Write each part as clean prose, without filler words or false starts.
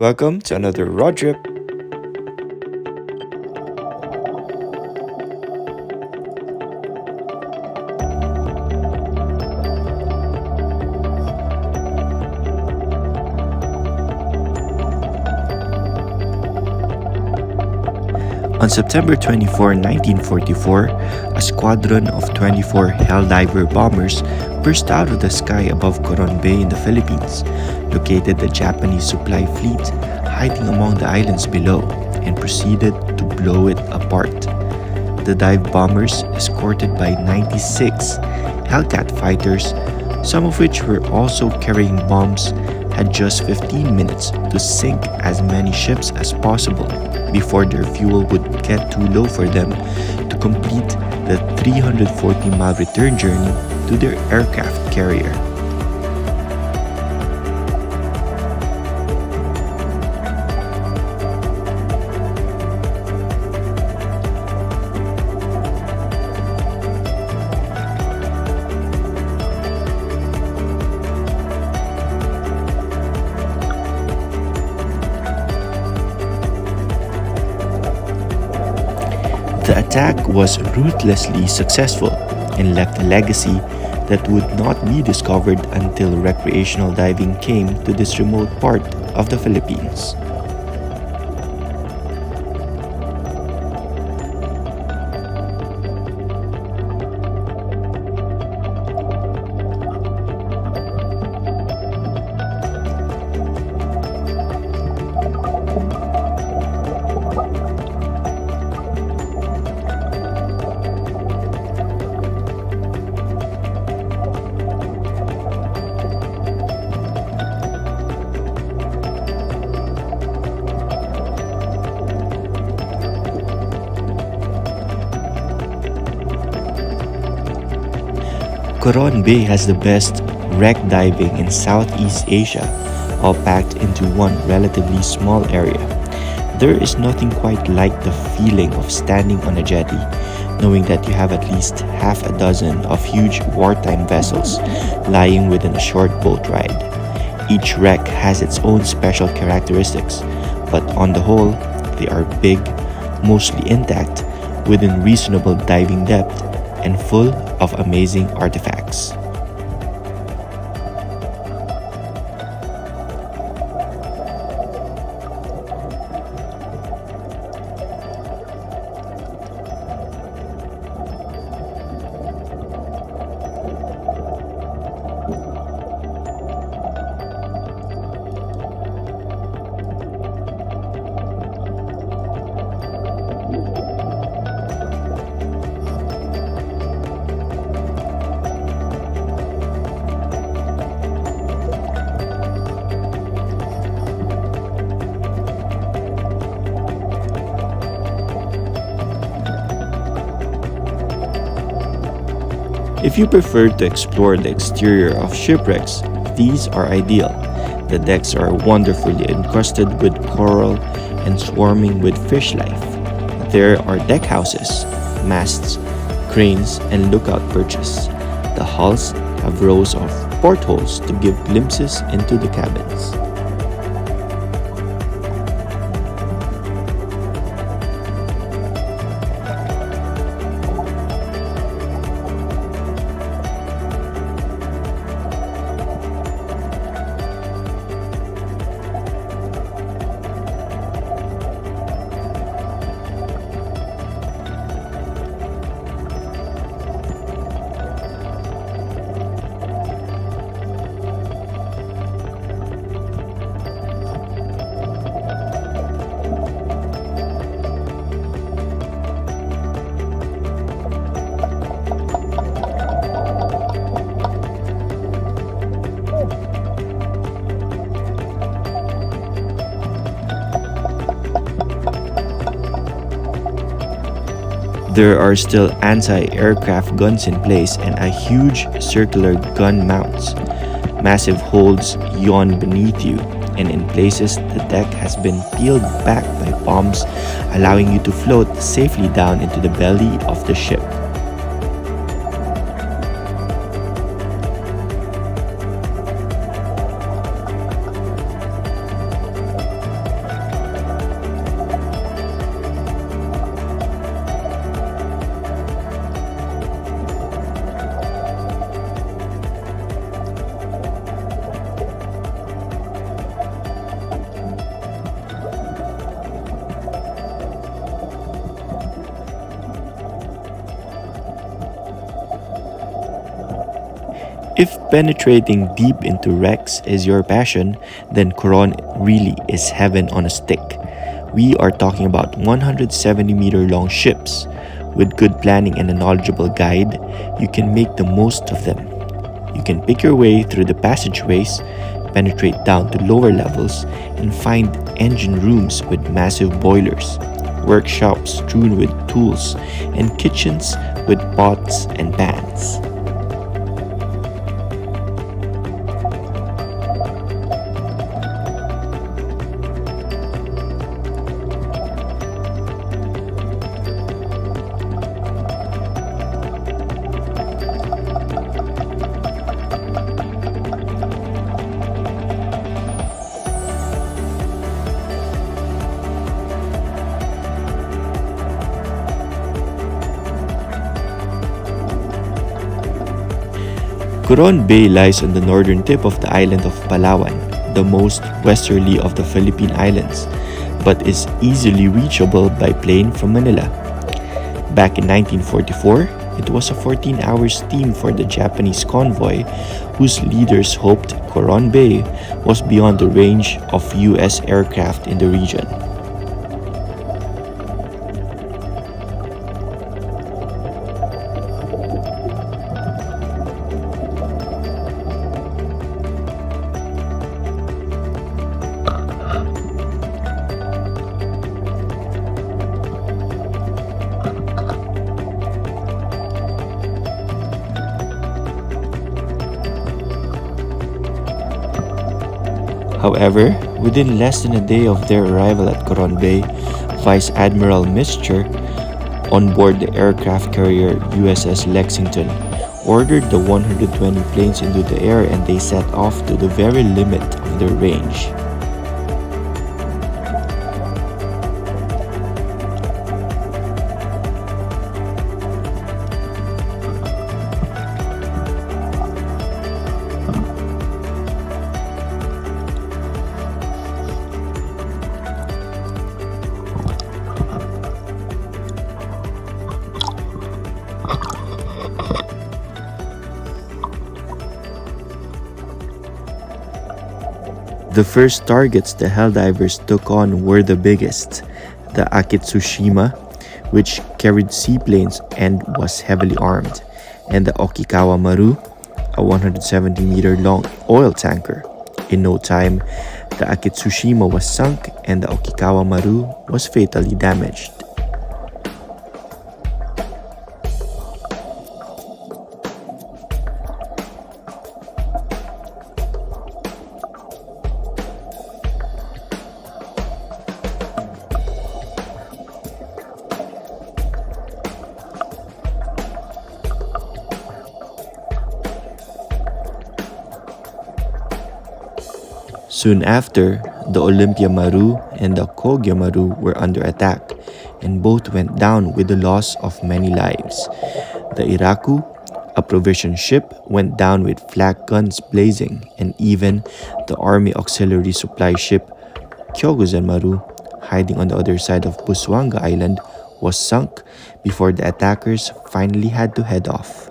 Welcome to another road trip. On September 24, 1944, a squadron of 24 Helldiver bombers burst out of the sky above Coron Bay in the Philippines, located the Japanese supply fleet hiding among the islands below, and proceeded to blow it apart. The dive bombers, escorted by 96 Hellcat fighters, some of which were also carrying bombs, had just 15 minutes to sink as many ships as possible before their fuel would get too low for them to complete the 340-mile return journey to their aircraft carrier. The attack was ruthlessly successful and left a legacy that would not be discovered until recreational diving came to this remote part of the Philippines. Coron Bay has the best wreck diving in Southeast Asia, all packed into one relatively small area. There is nothing quite like the feeling of standing on a jetty, knowing that you have at least half a dozen of huge wartime vessels lying within a short boat ride. Each wreck has its own special characteristics, but on the whole, they are big, mostly intact, within reasonable diving depth, and full of amazing artifacts. If you prefer to explore the exterior of shipwrecks, these are ideal. The decks are wonderfully encrusted with coral and swarming with fish life. There are deck houses, masts, cranes, and lookout perches. The hulls have rows of portholes to give glimpses into the cabins. There are still anti-aircraft guns in place and a huge circular gun mounts. Massive holds yawn beneath you, and in places the deck has been peeled back by bombs, allowing you to float safely down into the belly of the ship. If penetrating deep into wrecks is your passion, then Coron really is heaven on a stick. We are talking about 170-meter long ships. With good planning and a knowledgeable guide, you can make the most of them. You can pick your way through the passageways, penetrate down to lower levels, and find engine rooms with massive boilers, workshops strewn with tools, and kitchens with pots and pans. Coron Bay lies on the northern tip of the island of Palawan, the most westerly of the Philippine Islands, but is easily reachable by plane from Manila. Back in 1944, it was a 14-hour steam for the Japanese convoy whose leaders hoped Coron Bay was beyond the range of US aircraft in the region. However, within less than a day of their arrival at Coron Bay, Vice Admiral Mischer, on board the aircraft carrier USS Lexington, ordered the 120 planes into the air and they set off to the very limit of their range. The first targets the Helldivers took on were the biggest, the Akitsushima, which carried seaplanes and was heavily armed, and the Okikawa Maru, a 170-meter long oil tanker. In no time, the Akitsushima was sunk and the Okikawa Maru was fatally damaged. Soon after, the Olympia Maru and the Kogyo Maru were under attack, and both went down with the loss of many lives. The Iraku, a provision ship, went down with flak guns blazing, and even the Army Auxiliary Supply ship Kyogozen Maru, hiding on the other side of Busuanga Island, was sunk before the attackers finally had to head off.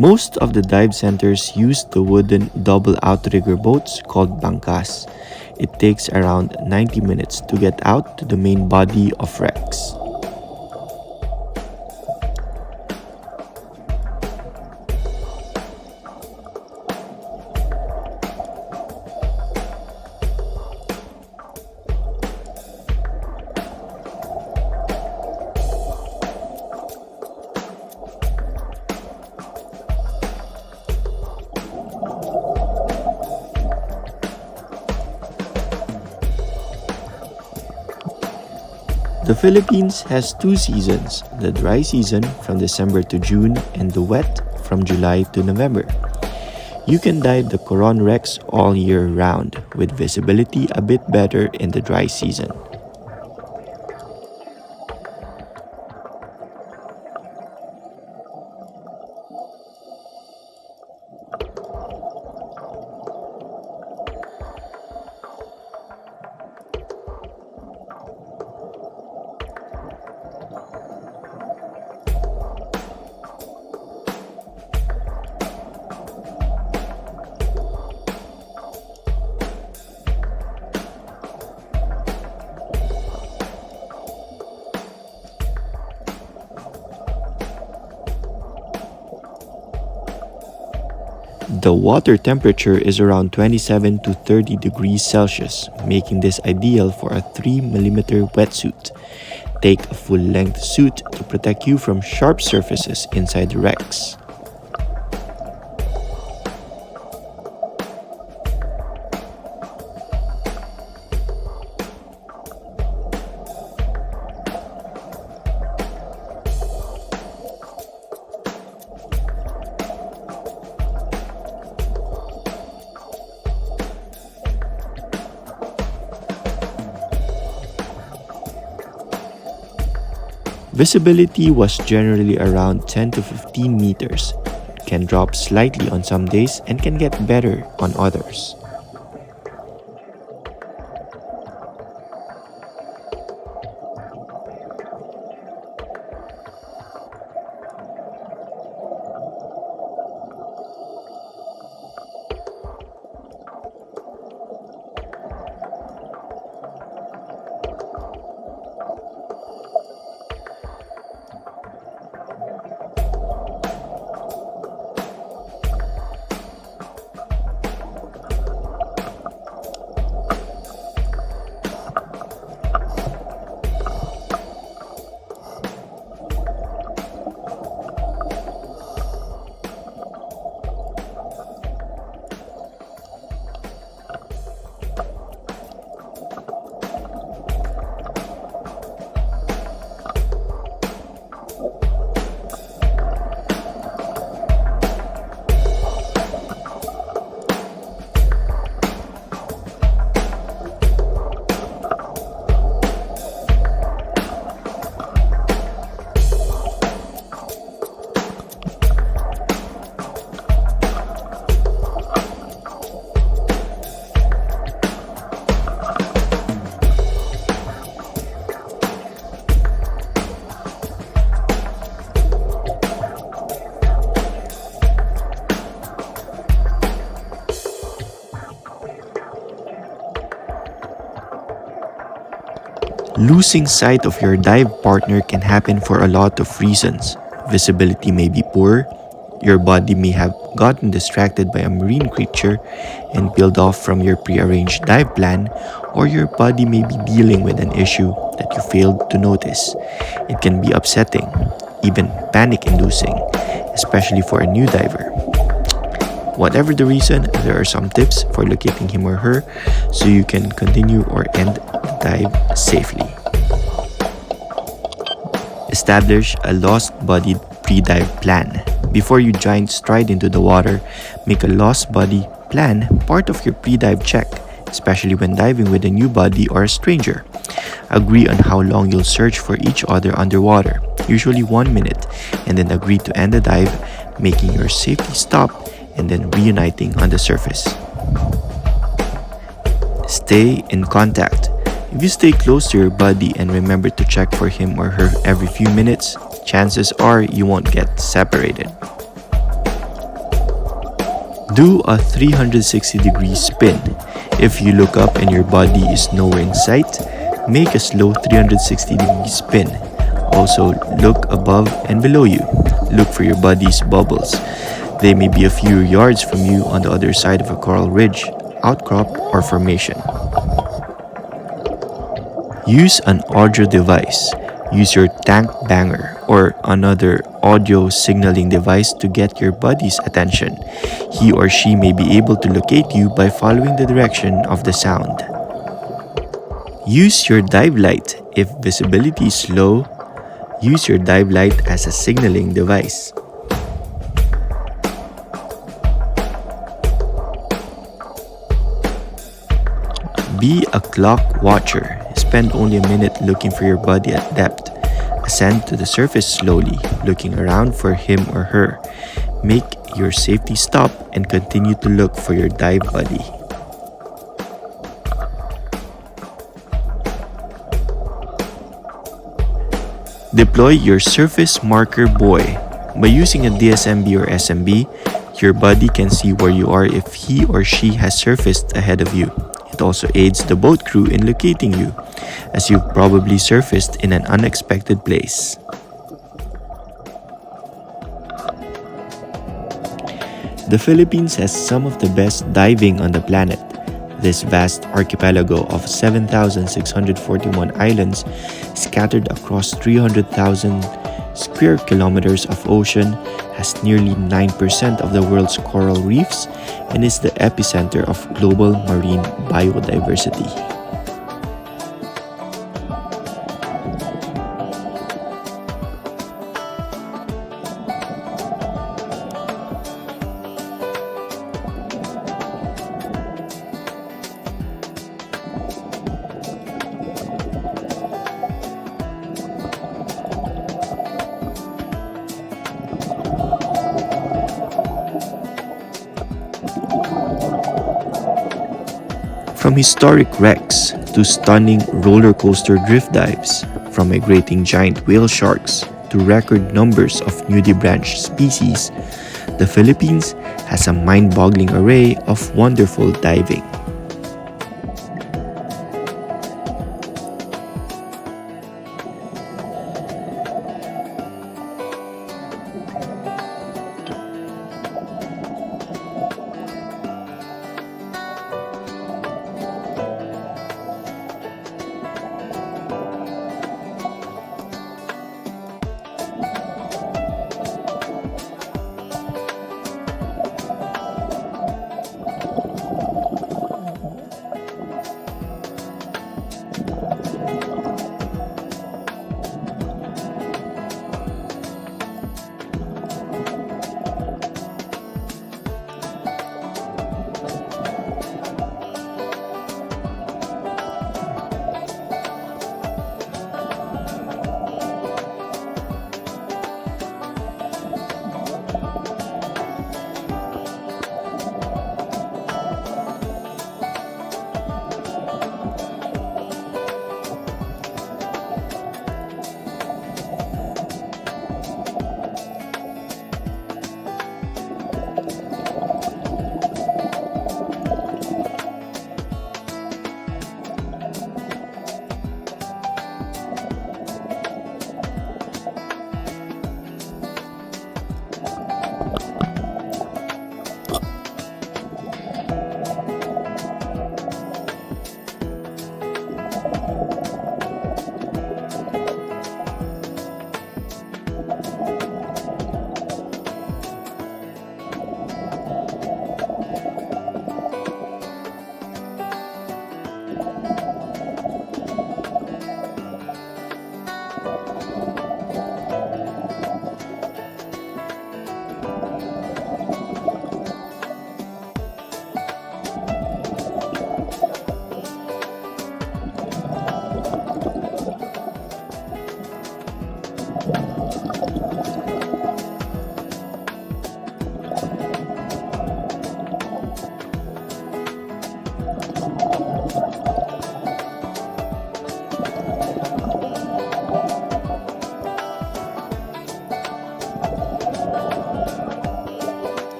Most of the dive centers use the wooden double outrigger boats called bangkas. It takes around 90 minutes to get out to the main body of wrecks. The Philippines has two seasons, the dry season from December to June and the wet from July to November. You can dive the Coron wrecks all year round, with visibility a bit better in the dry season. The water temperature is around 27 to 30 degrees Celsius, making this ideal for a 3 mm wetsuit. Take a full-length suit to protect you from sharp surfaces inside the wrecks. Visibility was generally around 10 to 15 meters. It can drop slightly on some days and can get better on others. Losing sight of your dive partner can happen for a lot of reasons. Visibility may be poor, your body may have gotten distracted by a marine creature and peeled off from your prearranged dive plan, or your body may be dealing with an issue that you failed to notice. It can be upsetting, even panic-inducing, especially for a new diver. Whatever the reason, there are some tips for locating him or her so you can continue or end the dive safely. Establish a lost-body pre-dive plan. Before you giant stride into the water, make a lost body plan part of your pre-dive check, especially when diving with a new body or a stranger. Agree on how long you'll search for each other underwater, usually 1 minute, and then agree to end the dive, making your safety stop and then reuniting on the surface. Stay in contact. If you stay close to your buddy and remember to check for him or her every few minutes, chances are you won't get separated. Do a 360-degree spin. If you look up and your buddy is nowhere in sight, make a slow 360-degree spin. Also, look above and below you. Look for your buddy's bubbles. They may be a few yards from you on the other side of a coral ridge, outcrop, or formation. Use an audio device. Use your tank banger or another audio signaling device to get your buddy's attention. He or she may be able to locate you by following the direction of the sound. Use your dive light. If visibility is low, use your dive light as a signaling device. Be a clock watcher. Spend only a minute looking for your buddy at depth. Ascend to the surface slowly, looking around for him or her. Make your safety stop and continue to look for your dive buddy. Deploy your surface marker buoy. By using a DSMB or SMB, your buddy can see where you are if he or she has surfaced ahead of you. It also aids the boat crew in locating you, as you've probably surfaced in an unexpected place. The Philippines has some of the best diving on the planet. This vast archipelago of 7,641 islands, scattered across 300,000 square kilometers of ocean, has nearly 9% of the world's coral reefs and is the epicenter of global marine biodiversity. From historic wrecks to stunning roller coaster drift dives, from migrating giant whale sharks to record numbers of newly branched species, the Philippines has a mind-boggling array of wonderful diving.